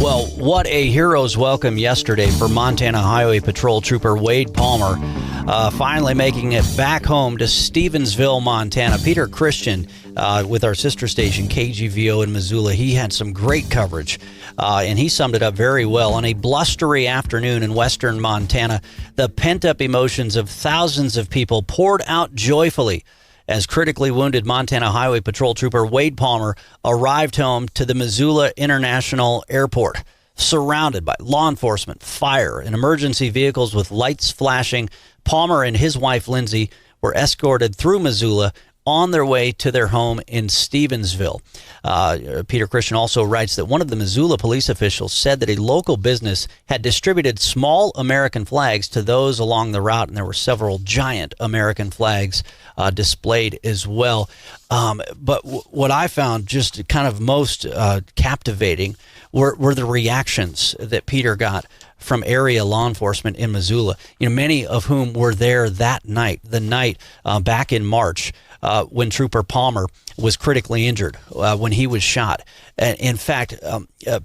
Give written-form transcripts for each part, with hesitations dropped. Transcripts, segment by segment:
Well, what a hero's welcome yesterday for Montana Highway Patrol Trooper Wade Palmer, finally making it back home to Stevensville, Montana. Peter Christian, with our sister station KGVO in Missoula, he had some great coverage, and he summed it up very well. On a blustery afternoon in western Montana, the pent-up emotions of thousands of people poured out joyfully as critically wounded Montana Highway Patrol Trooper Wade Palmer arrived home to the Missoula International Airport. Surrounded by law enforcement, fire, and emergency vehicles with lights flashing, Palmer and his wife Lindsay were escorted through Missoula on their way to their home in Stevensville. Peter Christian also writes that one of the Missoula police officials said that a local business had distributed small American flags to those along the route, and there were several giant American flags displayed as well. But what I found just kind of most captivating were the reactions that Peter got from area law enforcement in Missoula, many of whom were there that night, the night back in March, when Trooper Palmer was critically injured, when he was shot. In fact,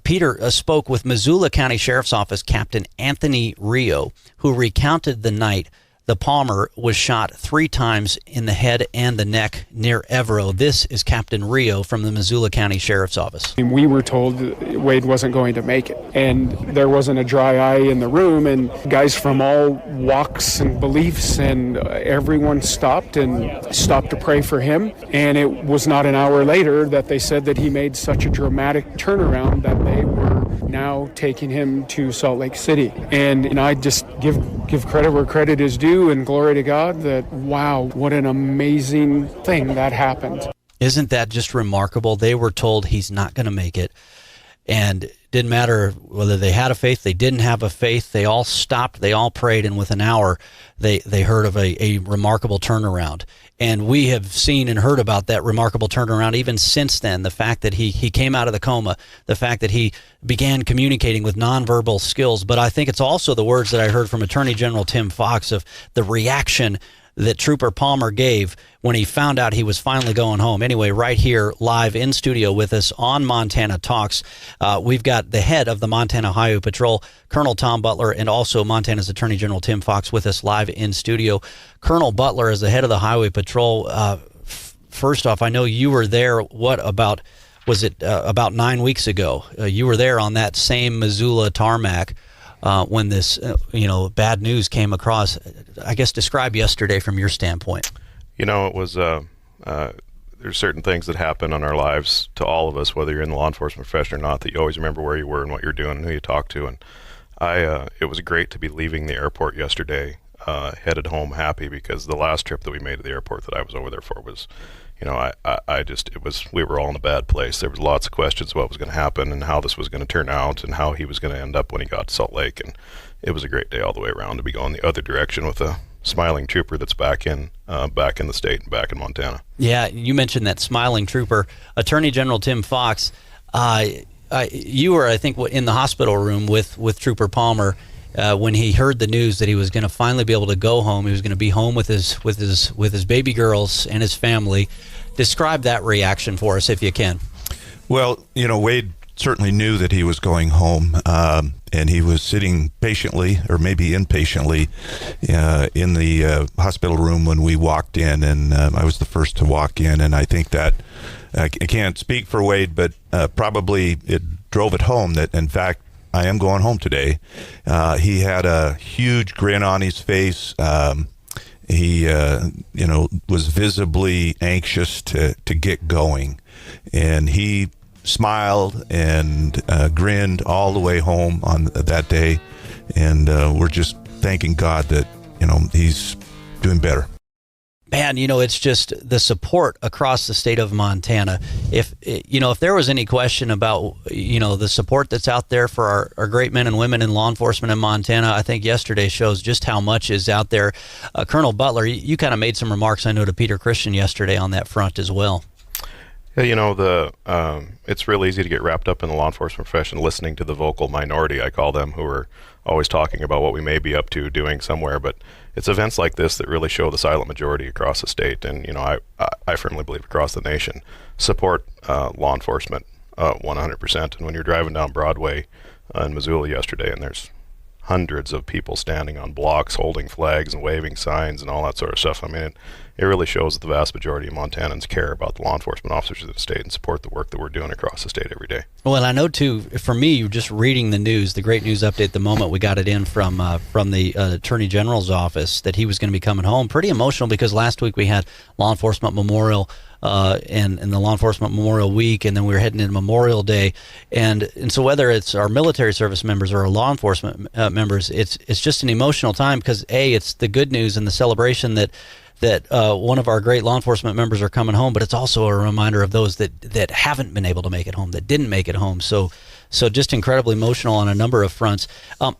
Peter spoke with Missoula County Sheriff's Office Captain Anthony Rio, who recounted the night the Palmer was shot 3 times in the head and the neck near Evero. This is Captain Rio from the Missoula County Sheriff's Office. We were told Wade wasn't going to make it, and there wasn't a dry eye in the room, and guys from all walks and beliefs, and everyone stopped to pray for him. And it was not an hour later that they said that he made such a dramatic turnaround that they were now taking him to Salt Lake City. And I just give credit where credit is due, and glory to God that, wow, what an amazing thing that happened. Isn't that just remarkable? They were told he's not going to make it, and it didn't matter whether they had a faith, they didn't have a faith, they all stopped, they all prayed, and within an hour they heard of a remarkable turnaround. And we have seen and heard about that remarkable turnaround even since then. The fact that he came out of the coma, the fact that he began communicating with nonverbal skills. But I think it's also the words that I heard from Attorney General Tim Fox of the reaction that Trooper Palmer gave when he found out he was finally going home. Anyway, right here, live in studio with us on Montana Talks, we've got the head of the Montana Highway Patrol, Colonel Tom Butler, and also Montana's Attorney General Tim Fox with us live in studio. Colonel Butler, as the head of the Highway Patrol, first off, I know you were there, about 9 weeks ago? You were there on that same Missoula tarmac when this, bad news came across. I guess describe yesterday from your standpoint. It was, there's certain things that happen in our lives to all of us, whether you're in the law enforcement profession or not, that you always remember where you were and what you're doing and who you talked to. And it was great to be leaving the airport yesterday, headed home happy, because the last trip that we made to the airport that I was over there for was, we were all in a bad place. There was lots of questions about what was going to happen and how this was going to turn out and how he was going to end up when he got to Salt Lake. And it was a great day all the way around to be going the other direction with a smiling trooper that's back in the state and back in Montana. Yeah, you mentioned that smiling trooper. Attorney General Tim Fox, you were, I think, in the hospital room with Trooper Palmer when he heard the news that he was going to finally be able to go home. He was going to be home with his baby girls and his family. Describe that reaction for us, if you can. Well, Wade certainly knew that he was going home, and he was sitting patiently, or maybe impatiently, in the hospital room when we walked in, and I was the first to walk in, and I think that, I can't speak for Wade, but probably it drove it home that, in fact, I am going home today. He had a huge grin on his face. He, was visibly anxious to get going, and he smiled and grinned all the way home on that day, and we're just thanking God that he's doing better. Man, it's just the support across the state of Montana. If there was any question about, the support that's out there for our great men and women in law enforcement in Montana, I think yesterday shows just how much is out there. Colonel Butler, you kind of made some remarks, I know, to Peter Christian yesterday on that front as well. Yeah, it's real easy to get wrapped up in the law enforcement profession listening to the vocal minority, I call them, who are always talking about what we may be up to doing somewhere. But it's events like this that really show the silent majority across the state, and I firmly believe across the nation, support law enforcement 100%. And when you're driving down Broadway in Missoula yesterday, and there's hundreds of people standing on blocks, holding flags and waving signs and all that sort of stuff. I mean, it really shows that the vast majority of Montanans care about the law enforcement officers of the state and support the work that we're doing across the state every day. Well, and I know, too, for me, just reading the news, the great news update the moment we got it in from the Attorney General's office that he was going to be coming home, pretty emotional, because last week we had Law Enforcement Memorial and the Law Enforcement Memorial Week, and then we were heading into Memorial Day, and so whether it's our military service members or our law enforcement members, it's just an emotional time, because it's the good news and the celebration that one of our great law enforcement members are coming home, but it's also a reminder of those that haven't been able to make it home, that didn't make it home. So just incredibly emotional on a number of fronts.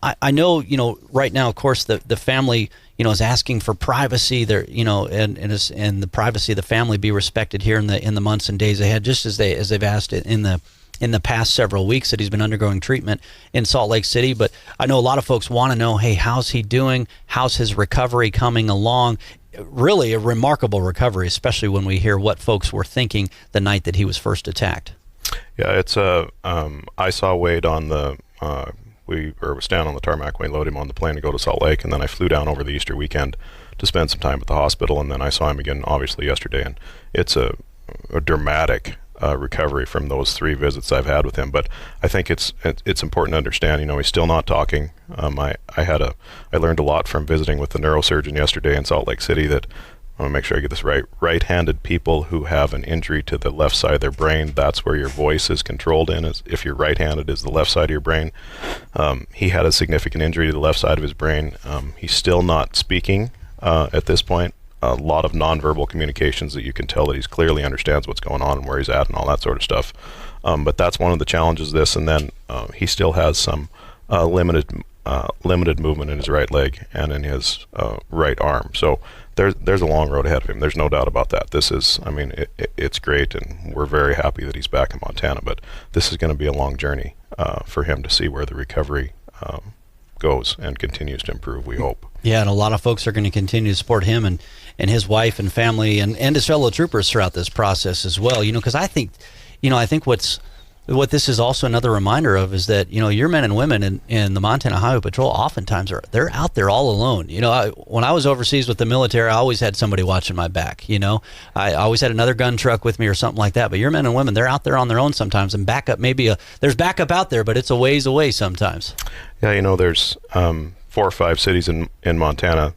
I know, right now, of course, the family, is asking for privacy there, and the privacy of the family be respected here in the months and days ahead, just as they've asked it in the past several weeks that he's been undergoing treatment in Salt Lake City. But I know a lot of folks want to know, hey, how's he doing? How's his recovery coming along? Really a remarkable recovery, especially when we hear what folks were thinking the night that he was first attacked. Yeah, it's I saw Wade on the we were standing on the tarmac when we loaded him on the plane to go to Salt Lake, and then I flew down over the Easter weekend to spend some time at the hospital, and then I saw him again obviously yesterday, and it's a dramatic recovery from those 3 visits I've had with him. But I think it's important to understand, he's still not talking. I learned a lot from visiting with the neurosurgeon yesterday in Salt Lake City, that I want to make sure I get this right. Right-handed people who have an injury to the left side of their brain, that's where your voice is controlled in. If you're right-handed, is the left side of your brain. He had a significant injury to the left side of his brain. He's still not speaking at this point. A lot of nonverbal communications that you can tell that he clearly understands what's going on and where he's at and all that sort of stuff. But that's one of the challenges of this. And then he still has some limited movement in his right leg and in his right arm. So there's a long road ahead of him. There's no doubt about that. This is, it's great, and we're very happy that he's back in Montana. But this is going to be a long journey for him to see where the recovery goes and continues to improve, we hope. Yeah, and a lot of folks are going to continue to support him and his wife and family and his fellow troopers throughout this process as well. Because I think what this is also another reminder of is that, your men and women in the Montana Highway Patrol oftentimes they're out there all alone. When I was overseas with the military, I always had somebody watching my back. I always had another gun truck with me or something like that. But your men and women, they're out there on their own sometimes, and backup there's backup out there, but it's a ways away sometimes. Yeah, there's 4 or 5 cities in Montana,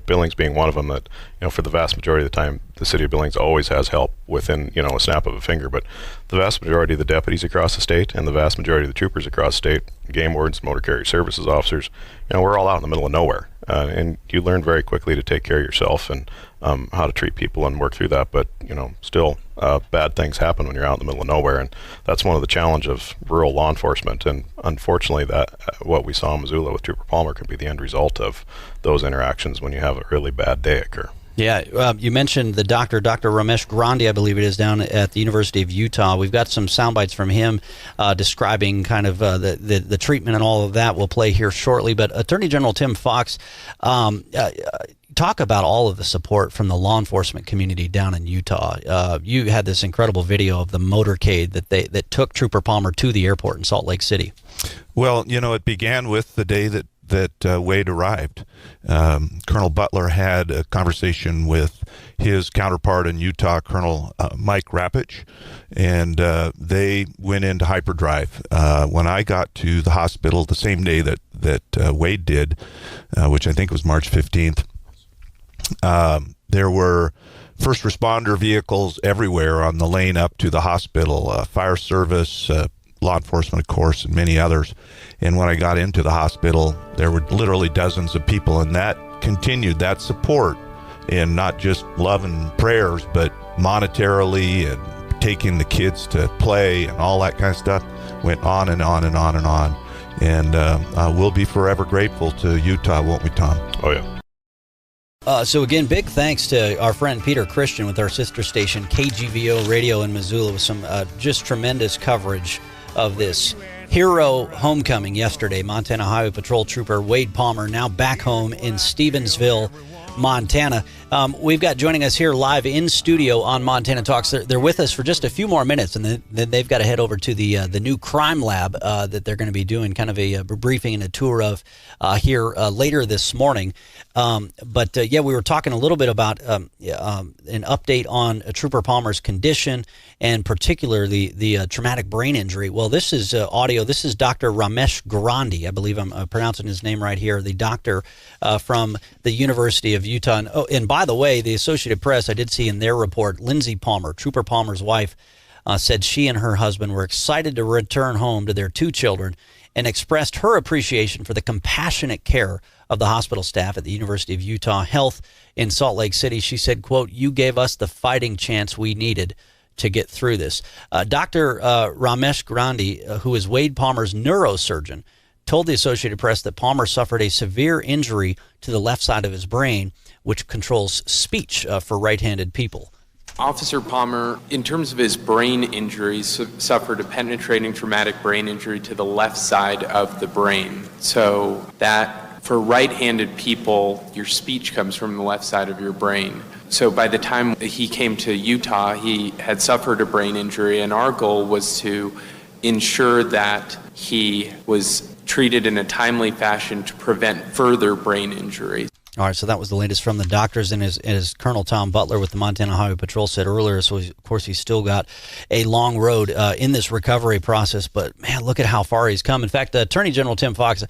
Billings being one of them, that for the vast majority of the time the city of Billings always has help within a snap of a finger. But the vast majority of the deputies across the state and the vast majority of the troopers across the state, game wardens, motor carrier services officers, we're all out in the middle of nowhere, and you learn very quickly to take care of yourself and how to treat people and work through that. But still bad things happen when you're out in the middle of nowhere, and that's one of the challenge of rural law enforcement. And unfortunately, that what we saw in Missoula with Trooper Palmer could be the end result of those interactions when you have a really bad day occur. Yeah, you mentioned the Dr. Ramesh Grandi, I believe it is, down at the University of Utah. We've got some sound bites from him describing kind of the treatment and all of that. We'll play here shortly. But Attorney General Tim Fox, talk about all of the support from the law enforcement community down in Utah. You had this incredible video of the motorcade that took Trooper Palmer to the airport in Salt Lake City. Well, it began with the day that Wade arrived. Colonel Butler had a conversation with his counterpart in Utah, Colonel Mike Rapich, and they went into hyperdrive. When I got to the hospital the same day that Wade did, which I think was March 15th, there were first responder vehicles everywhere on the lane up to the hospital, fire service, law enforcement, of course, and many others. And when I got into the hospital, there were literally dozens of people, and that continued, that support, and not just love and prayers, but monetarily and taking the kids to play and all that kind of stuff went on and on and on and on. And we'll be forever grateful to Utah, won't we, Tom? Oh, yeah. So again, big thanks to our friend Peter Christian with our sister station KGVO Radio in Missoula with some just tremendous coverage of this hero homecoming yesterday. Montana Highway Patrol Trooper Wade Palmer now back home in Stevensville, Montana. We've got joining us here live in studio on Montana Talks. They're with us for just a few more minutes, and then they've got to head over to the new crime lab that they're going to be doing kind of a briefing and a tour of here later this morning. But we were talking a little bit about an update on Trooper Palmer's condition, and particularly the traumatic brain injury. Well, this is audio. This is Dr. Ramesh Grandi. I believe I'm pronouncing his name right here, the doctor from the University of Utah. And by the way, the Associated Press, I did see in their report, Lindsay Palmer, Trooper Palmer's wife, said she and her husband were excited to return home to their 2 children and expressed her appreciation for the compassionate care of the hospital staff at the University of Utah Health in Salt Lake City. She said, quote, "You gave us the fighting chance we needed to get through this." Dr. Ramesh Grandi, who is Wade Palmer's neurosurgeon, told the Associated Press that Palmer suffered a severe injury to the left side of his brain, which controls speech for right-handed people. Officer Palmer, in terms of his brain injuries, suffered a penetrating traumatic brain injury to the left side of the brain. So that, for right-handed people, your speech comes from the left side of your brain. So by the time he came to Utah, he had suffered a brain injury, and our goal was to ensure that he was treated in a timely fashion to prevent further brain injuries. All right, so that was the latest from the doctors, and as Colonel Tom Butler with the Montana Highway Patrol said earlier, so of course he's still got a long road in this recovery process, but man, look at how far he's come. In fact, Attorney General Tim Fox,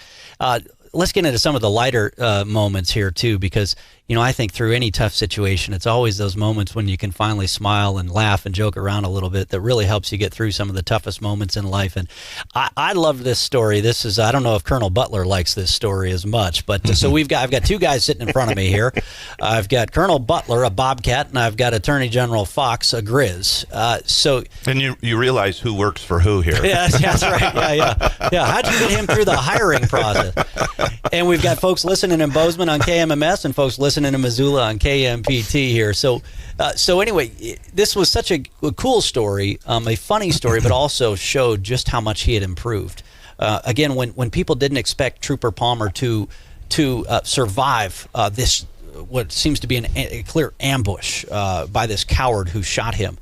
let's get into some of the lighter moments here too, because I think through any tough situation, it's always those moments when you can finally smile and laugh and joke around a little bit that really helps you get through some of the toughest moments in life. And I love this story. This is, I don't know if Colonel Butler likes this story as much, but so I've got 2 guys sitting in front of me here. I've got Colonel Butler, a Bobcat, and I've got Attorney General Fox, a Grizz. And you realize who works for who here. Yeah, that's right. Yeah. How'd you get him through the hiring process? And we've got folks listening in Bozeman on KMMS and folks listening in Missoula on KMPT here. So anyway, this was such a cool story, a funny story, but also showed just how much he had improved. Again, when people didn't expect Trooper Palmer to survive this, what seems to be a clear ambush by this coward who shot him,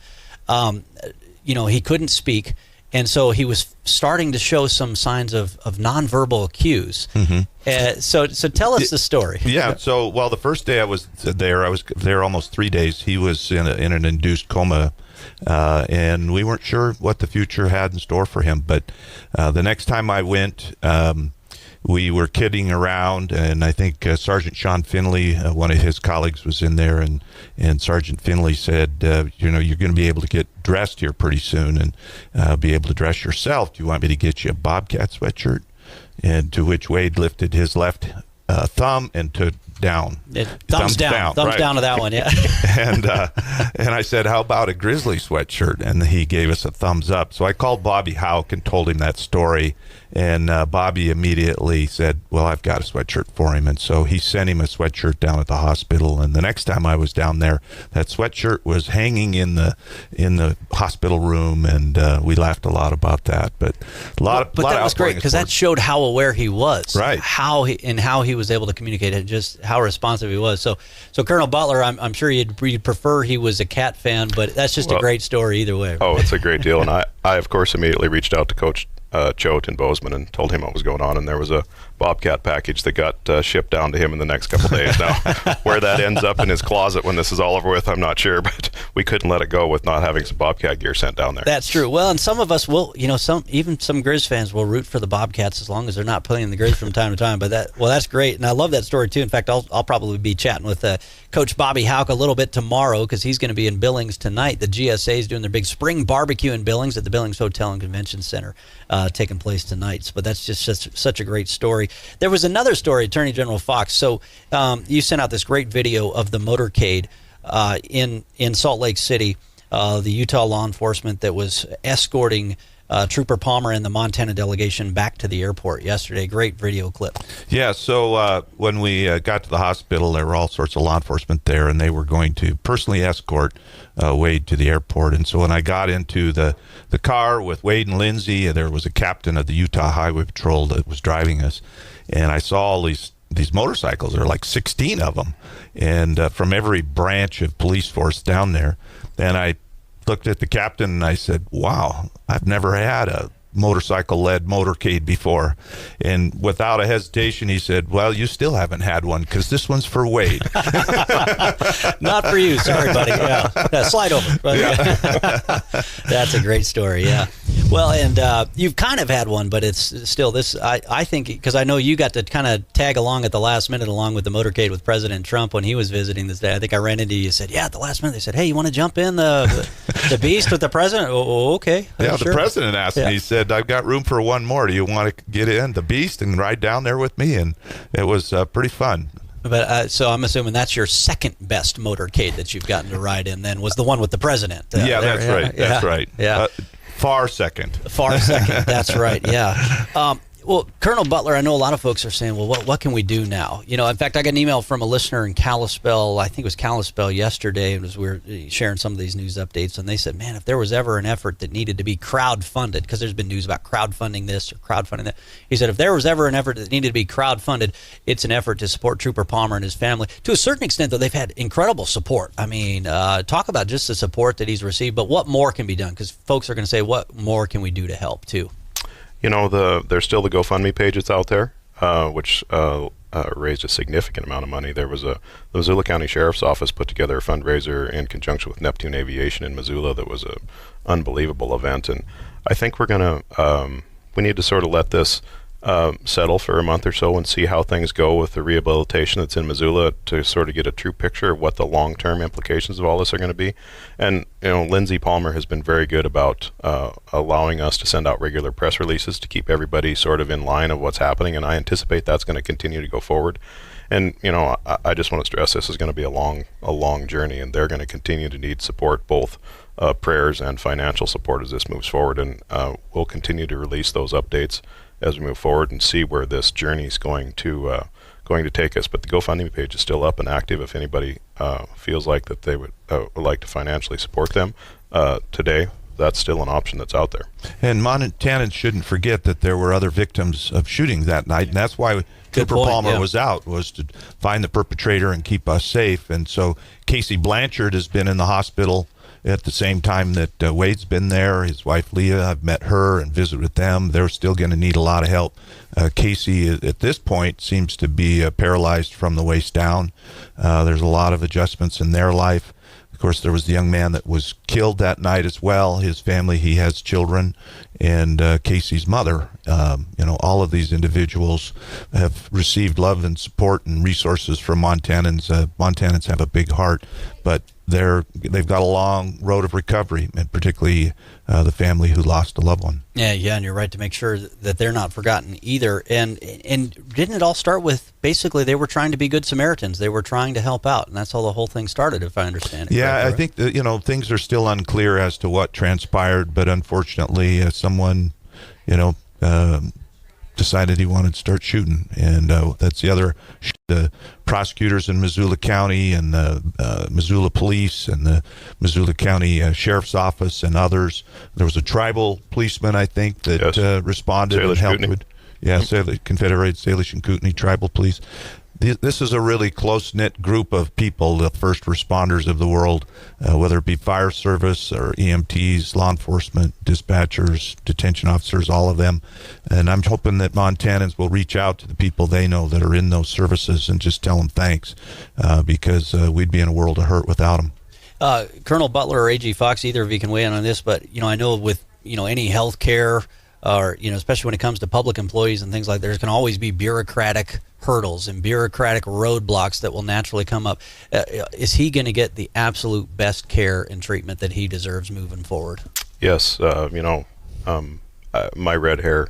he couldn't speak. And so he was starting to show some signs of nonverbal cues. Mm-hmm. So tell us the story. Yeah. So, the first day I was there almost 3 days. He was in an induced coma, and we weren't sure what the future had in store for him. But the next time I went, we were kidding around, and I think Sergeant Sean Finley, one of his colleagues, was in there, and Sergeant Finley said, you're going to be able to get dressed here pretty soon and be able to dress yourself. Do you want me to get you a Bobcat sweatshirt? And to which Wade lifted his left thumb and took down. Thumbs down right. Down to that one, yeah. and I said, how about a Grizzly sweatshirt? And he gave us a thumbs up. So I called Bobby Houck and told him that story. And Bobby immediately said, well, I've got a sweatshirt for him. And so he sent him a sweatshirt down at the hospital. And the next time I was down there, that sweatshirt was hanging in the hospital room. And we laughed a lot about that. But that was great because that showed how aware he was. Right. How he was able to communicate and just how responsive he was. So Colonel Butler, I'm sure you'd prefer he was a Cat fan, but that's just a great story either way. Oh, it's a great deal. And I of course, immediately reached out to Coach Choate in Bozeman and told him what was going on, and there was a Bobcat package that got shipped down to him in the next couple days. Now, where that ends up in his closet when this is all over with, I'm not sure, but we couldn't let it go with not having some Bobcat gear sent down there. That's true. Well, and some of us will, some Grizz fans will root for the Bobcats as long as they're not playing the Grizz from time to time. But that's great, and I love that story too. In fact, I'll probably be chatting with Coach Bobby Houck a little bit tomorrow because he's going to be in Billings tonight. The GSA is doing their big spring barbecue in Billings at the Billings Hotel and Convention Center, taking place tonight. But that's just such a great story. There was another story, Attorney General Fox. So you sent out this great video of the motorcade in Salt Lake City, the Utah law enforcement that was escorting Trooper Palmer and the Montana delegation back to the airport yesterday. Great video clip. Yeah, so when we got to the hospital, there were all sorts of law enforcement there, and they were going to personally escort Wade to the airport. And so when I got into the car with Wade and Lindsay, there was a captain of the Utah Highway Patrol that was driving us, and I saw all these these motorcycles. There are like 16 of them, and from every branch of police force down there. And I looked at the captain and I said, wow, I've never had a motorcycle-led motorcade before. And without a hesitation, he said, well, you still haven't had one because this one's for Wade. Not for you. Sorry, buddy. Yeah. Slide over. That's a great story. Yeah. Well, and you've kind of had one, but it's still this. I think, because I know you got to kind of tag along at the last minute along with the motorcade with President Trump when he was visiting this day. I think I ran into you. Said, yeah, at the last minute they said, hey, you want to jump in the beast with the president? Oh, okay. Yeah, sure. The president asked me. He said, I've got room for one more. Do you want to get in the beast and ride down there with me? And it was pretty fun. But so I'm assuming that's your second best motorcade that you've gotten to ride in. Then was the one with the president. Yeah, that's right. That's right. Yeah. Far second. Far second. That's right. Yeah. Well, Colonel Butler, I know a lot of folks are saying, well, what can we do now? You know, in fact, I got an email from a listener in Kalispell, I think it was Kalispell yesterday, as we were sharing some of these news updates, and they said, man, if there was ever an effort that needed to be crowd-funded, because there's been news about crowdfunding this or crowdfunding that, he said, if there was ever an effort that needed to be crowd-funded, it's an effort to support Trooper Palmer and his family. To a certain extent, though, they've had incredible support. I mean, talk about just the support that he's received, but what more can be done? Because folks are going to say, what more can we do to help, too? You know, there's still the GoFundMe page that's out there, which raised a significant amount of money. There was the Missoula County Sheriff's Office put together a fundraiser in conjunction with Neptune Aviation in Missoula that was an unbelievable event. And I think we need to sort of let this settle for a month or so and see how things go with the rehabilitation that's in Missoula to sort of get a true picture of what the long-term implications of all this are going to be. And, you know, Lindsey Palmer has been very good about allowing us to send out regular press releases to keep everybody sort of in line of what's happening, and I anticipate that's going to continue to go forward. And, you know, I just want to stress this is going to be a long journey, and they're going to continue to need support, both prayers and financial support as this moves forward, and we'll continue to release those updates as we move forward and see where this journey is going to take us. But the GoFundMe page is still up and active if anybody feels like that they would like to financially support them today. That's still an option that's out there. And Montanans shouldn't forget that there were other victims of shooting that night, and that's why Trooper Palmer was to find the perpetrator and keep us safe. And so Casey Blanchard has been in the hospital at the same time that Wade's been there. His wife Leah, I've met her and visited with them. They're still going to need a lot of help. Casey at this point seems to be paralyzed from the waist down. There's a lot of adjustments in their life. Of course, there was the young man that was killed that night as well. His family, he has children, and Casey's mother. All of these individuals have received love and support and resources from Montanans. Montanans have a big heart, but they've got a long road of recovery, and particularly the family who lost a loved one. Yeah, and you're right to make sure that they're not forgotten either. And didn't it all start with basically they were trying to be good Samaritans? They were trying to help out, and that's how the whole thing started, if I understand it. Yeah, I think that, things are still unclear as to what transpired, but unfortunately, someone, decided he wanted to start shooting, and that's the prosecutors in Missoula County and the Missoula Police and the Missoula County Sheriff's Office and others. There was a tribal policeman, I think, that responded Salish and helped Kootenai. with Confederate Salish and Kootenai Tribal Police. This is a really close-knit group of people, the first responders of the world, whether it be fire service or EMTs, law enforcement, dispatchers, detention officers, all of them. And I'm hoping that Montanans will reach out to the people they know that are in those services and just tell them thanks, because we'd be in a world of hurt without them. Colonel Butler or A.G. Fox, either of you can weigh in on this, but I know with any health care or especially when it comes to public employees and things like that, there can always be bureaucratic hurdles and bureaucratic roadblocks that will naturally come up. Is he going to get the absolute best care and treatment that he deserves moving forward? Yes, my red hair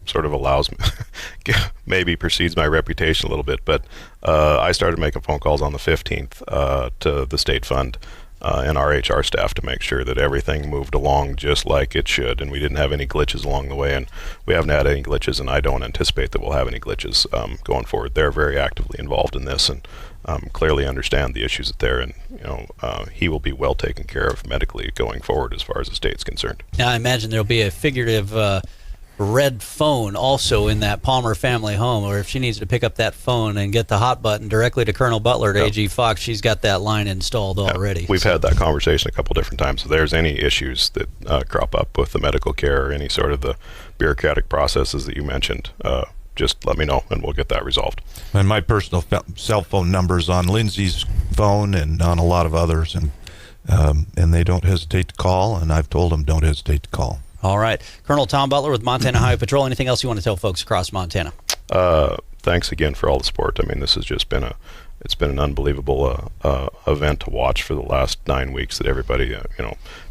sort of allows me, maybe precedes my reputation a little bit, but I started making phone calls on the 15th to the state fund and our HR staff to make sure that everything moved along just like it should, and we didn't have any glitches along the way, and we haven't had any glitches, and I don't anticipate that we'll have any glitches going forward. They're very actively involved in this and clearly understand the issues that there, and he will be well taken care of medically going forward as far as the state's concerned. Now, I imagine there'll be a figurative red phone also in that Palmer family home, or if she needs to pick up that phone and get the hot button directly to Colonel Butler at AG Fox, she's got that line installed already. We've had that conversation a couple different times. If there's any issues that crop up with the medical care or any sort of the bureaucratic processes that you mentioned, just let me know and we'll get that resolved. And my personal cell phone number's on Lindsay's phone and on a lot of others, and they don't hesitate to call, and I've told them don't hesitate to call. All right. Colonel Tom Butler with Montana Highway Patrol. Anything else you want to tell folks across Montana? Thanks again for all the support. I mean, this has just been an unbelievable event to watch for the last 9 weeks, that everybody,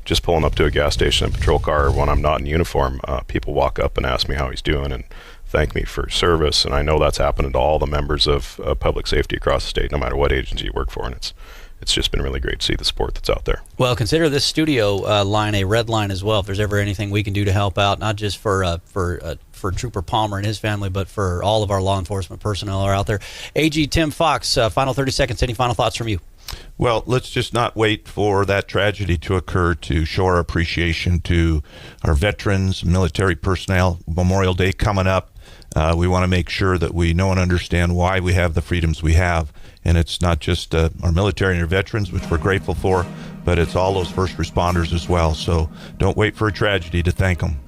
just pulling up to a gas station and patrol car when I'm not in uniform, people walk up and ask me how he's doing and thank me for service. And I know that's happened to all the members of public safety across the state, no matter what agency you work for. And it's just been really great to see the support that's out there. Well, consider this studio line a red line as well. If there's ever anything we can do to help out, not just for Trooper Palmer and his family, but for all of our law enforcement personnel are out there. AG Tim Fox, final 30 seconds. Any final thoughts from you? Well, let's just not wait for that tragedy to occur to show our appreciation to our veterans, military personnel. Memorial Day coming up. We want to make sure that we know and understand why we have the freedoms we have. And it's not just our military and our veterans, which we're grateful for, but it's all those first responders as well. So don't wait for a tragedy to thank them.